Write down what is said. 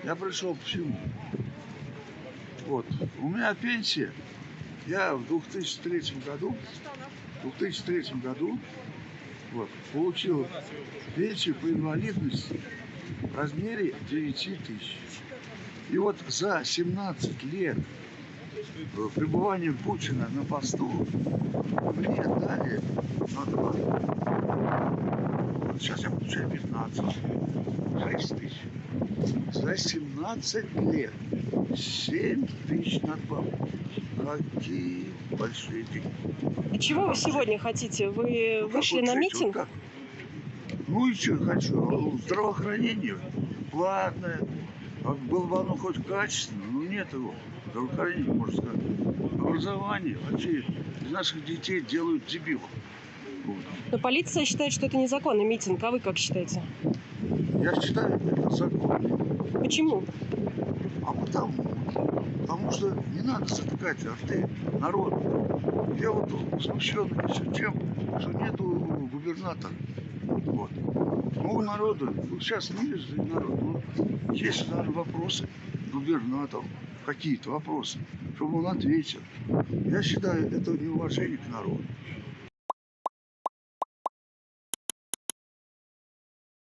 Я пришел к чему? Вот. У меня пенсия. Я в 2003 году вот, получил пенсию по инвалидности в размере 9 тысяч. И вот за 17 лет пребывания Путина на посту мне дали на 2. Вот сейчас я получаю 6 тысяч. За 17 лет 7 тысяч надбавок. Какие большие деньги. И чего вы сегодня хотите? Вы вышли на митинг? Вот ну и что хочу? Здравоохранение платное. Было бы оно хоть качественное, но нет его. Здравоохранение, можно сказать. Образование. Вообще из наших детей делают дебилов. Вот. Но полиция считает, что это незаконный митинг. А вы как считаете? Я считаю, это законно. Почему? А потому что не надо затыкать рты народу. Я вот возмущен тем, что нету губернатора. Вот. Ну, народу, сейчас не есть народ. Ну, есть, наверное, вопросы губернатору, какие-то вопросы, чтобы он ответил. Я считаю, это неуважение к народу.